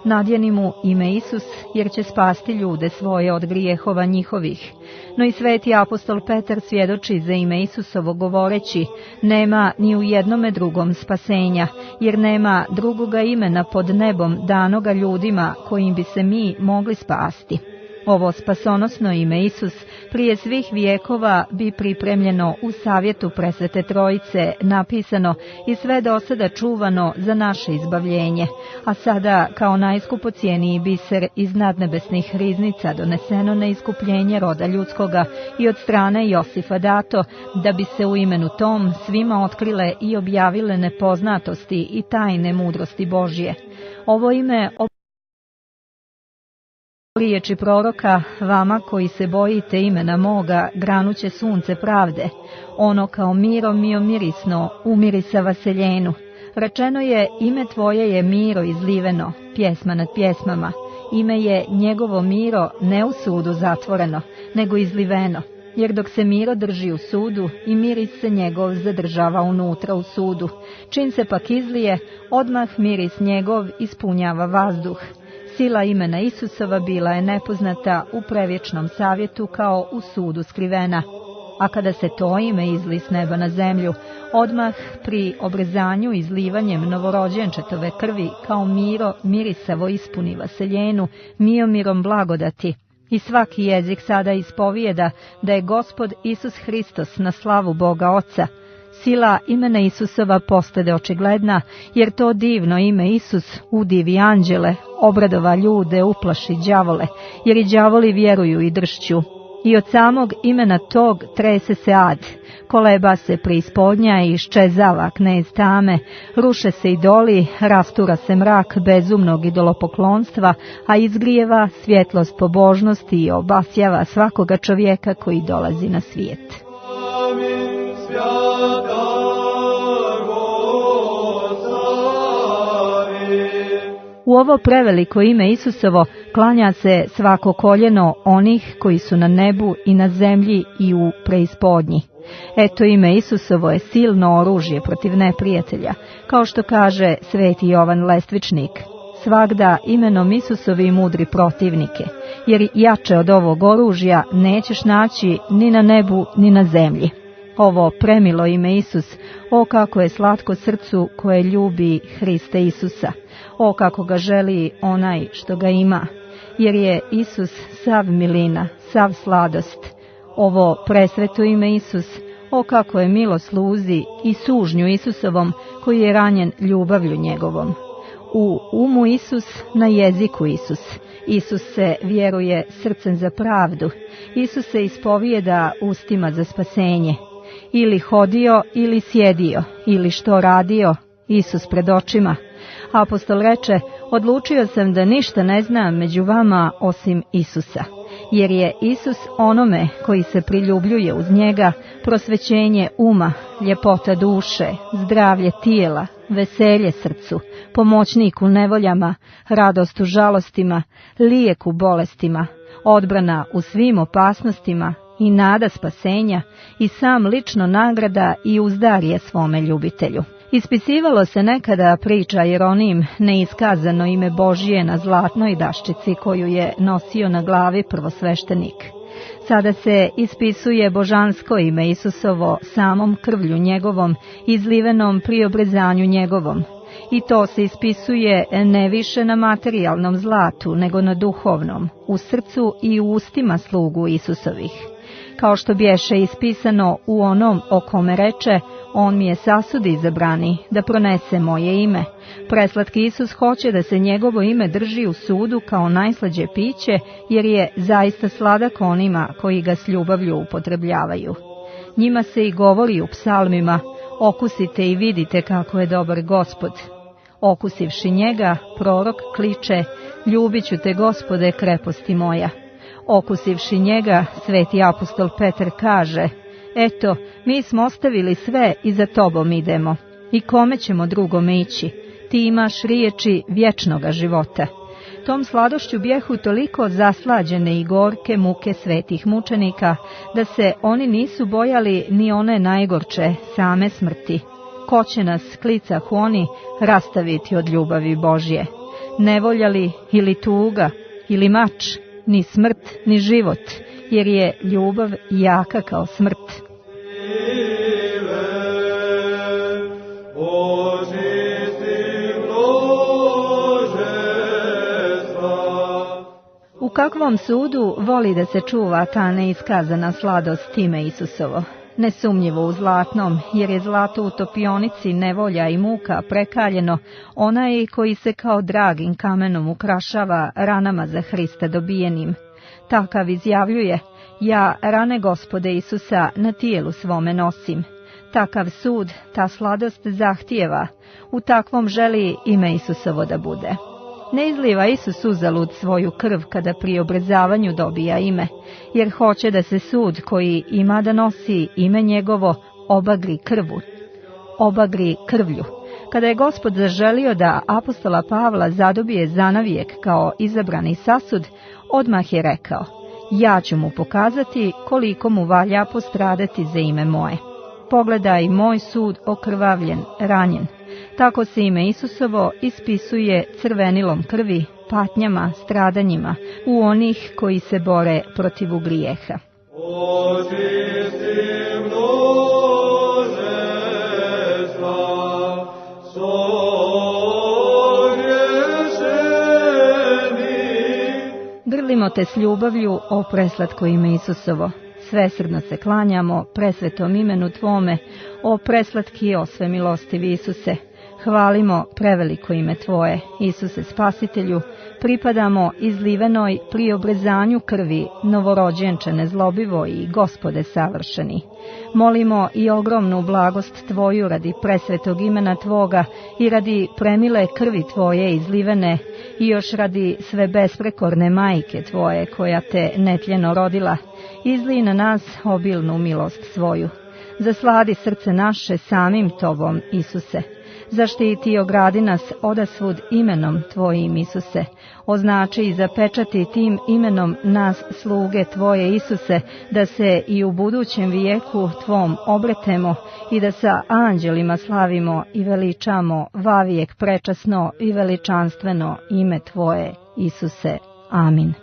Nadjeni mu ime Isus, jer će spasti ljude svoje od grijehova njihovih. No i sveti apostol Petar svjedoči za ime Isusovo govoreći, nema ni u jednome drugom spasenja, jer nema drugoga imena pod nebom danoga ljudima kojim bi se mi mogli spasti. Ovo spasonosno ime Isus prije svih vijekova bi pripremljeno u savjetu Presvete Trojice, napisano i sve do sada čuvano za naše izbavljenje, a sada kao najskupocijeniji biser iz nadnebesnih riznica doneseno na iskupljenje roda ljudskoga i od strane Josifa dato, da bi se u imenu tom svima otkrile i objavile nepoznatosti i tajne mudrosti Božje. Ovo ime riječi proroka, vama koji se bojite imena moga, granuće sunce pravde, ono kao miro mirisno umirisa vaseljenu. Rečeno je, ime tvoje je miro izliveno, pjesma nad pjesmama, ime je njegovo miro ne u sudu zatvoreno, nego izliveno, jer dok se miro drži u sudu i miris se njegov zadržava unutra u sudu, čim se pak izlije, odmah miris njegov ispunjava vazduh. Sila imena Isusova bila je nepoznata u prevječnom savjetu kao u sudu skrivena, a kada se to ime izli s neba na zemlju, odmah pri obrezanju izlivanjem novorođenčetove krvi kao miro mirisavo ispuni vaseljenu miomirom blagodati. I svaki jezik sada ispovijeda da je Gospod Isus Hristos na slavu Boga Oca. Sila imena Isusova postade očigledna, jer to divno ime Isus udivi anđele, obradova ljude, uplaši đavole, jer i đavoli vjeruju i dršću. I od samog imena tog trese se ad, koleba se preispodnja i iščezava knez tame, ruše se idoli, rastura se mrak bezumnog idolopoklonstva, a izgrijeva svjetlost pobožnosti i obasjava svakoga čovjeka koji dolazi na svijet. U ovo preveliko ime Isusovo klanja se svako koljeno onih koji su na nebu i na zemlji i u preispodnji. Eto, ime Isusovo je silno oružje protiv neprijatelja, kao što kaže sveti Jovan Lestvičnik. Svagda imenom Isusovi mudri protivnike, jer jače od ovog oružja nećeš naći ni na nebu ni na zemlji. Ovo premilo ime Isus, o kako je slatko srcu koje ljubi Hriste Isusa, o kako ga želi onaj što ga ima, jer je Isus sav milina, sav sladost. Ovo presveto ime Isus, o kako je milo sluzi i sužnju Isusovom koji je ranjen ljubavlju njegovom. U umu Isus, na jeziku Isus. Isus se vjeruje srcem za pravdu. Isus se ispovijeda ustima za spasenje. Ili hodio, ili sjedio, ili što radio, Isus pred očima. Apostol reče, odlučio sam da ništa ne znam među vama osim Isusa, jer je Isus onome koji se priljubljuje uz njega prosvećenje uma, ljepota duše, zdravlje tijela, veselje srcu, pomoćnik u nevoljama, radost u žalostima, lijek u bolestima, odbrana u svim opasnostima i nada spasenja i sam lično nagrada i uzdarje svome ljubitelju. Ispisivalo se nekada priča Jeronim neiskazano ime Božije na zlatnoj daščici koju je nosio na glavi prvosveštenik. Sada se ispisuje božansko ime Isusovo samom krvlju njegovom, izlivenom pri obrezanju njegovom. I to se ispisuje ne više na materijalnom zlatu, nego na duhovnom, u srcu i u ustima slugu Isusovih. Kao što bješe ispisano u onom o kome reče, on mi je sasud izabrani, da pronese moje ime. Preslatki Isus hoće da se njegovo ime drži u sudu kao najslađe piće, jer je zaista sladak onima koji ga s ljubavlju upotrebljavaju. Njima se i govori u psalmima, okusite i vidite kako je dobar Gospod. Okusivši njega, prorok kliče, ljubit ću te Gospode, kreposti moja. Okusivši njega, sveti apostol Petar kaže, eto, mi smo ostavili sve i za tobom idemo. I kome ćemo drugome ići? Ti imaš riječi vječnoga života. Tom sladošću bjehu toliko zaslađene i gorke muke svetih mučenika, da se oni nisu bojali ni one najgorče, same smrti. Ko će nas, klicahu oni, rastaviti od ljubavi Božje? nevolja li ili tuga, ili mač, ni smrt, ni život, jer je ljubav jaka kao smrt. U kakvom sudu voli da se čuva ta neiskazana sladost ime Isusovo? Nesumnjivo u zlatnom, jer je zlato u topionici nevolja i muka prekaljeno, onaj koji se kao dragim kamenom ukrašava ranama za Hrista dobijenim. Takav izjavljuje: ja rane Gospode Isusa na tijelu svome nosim. Takav sud, ta sladost zahtijeva, u takvom želi ime Isusovo da bude. Ne izliva Isus uzalud svoju krv kada pri obrezavanju dobija ime, jer hoće da se sud koji ima da nosi ime njegovo obagri krvlju. Kada je Gospod zaželio da apostola Pavla zadobije zanavijek kao izabrani sasud, odmah je rekao: ja ću mu pokazati koliko mu valja postradati za ime moje. Pogledaj moj sud okrvavljen, ranjen. Tako se ime Isusovo ispisuje crvenilom krvi, patnjama, stradanjima u onih koji se bore protiv grijeha. Grlimo te s ljubavlju, o preslatko ime Isusovo. Svesrdno se klanjamo presvetom imenu Tvome, o preslatki osve milostivi Isuse. Hvalimo preveliko ime Tvoje, Isuse Spasitelju, pripadamo izlivenoj pri obrezanju krvi, novorođenče nezlobivo i Gospode savršeni. Molimo i ogromnu blagost Tvoju radi presvetog imena Tvoga i radi premile krvi Tvoje izlivene i još radi sve besprekorne majke Tvoje koja te netljeno rodila. Izlij na nas obilnu milost svoju. Zasladi srce naše samim Tobom, Isuse. Zaštiti i ogradi nas odasvud imenom Tvojim, Isuse. Označi i zapečati tim imenom nas, sluge Tvoje, Isuse, da se i u budućem vijeku Tvom obretemo i da sa anđelima slavimo i veličamo vavijek prečasno i veličanstveno ime Tvoje, Isuse. Amin.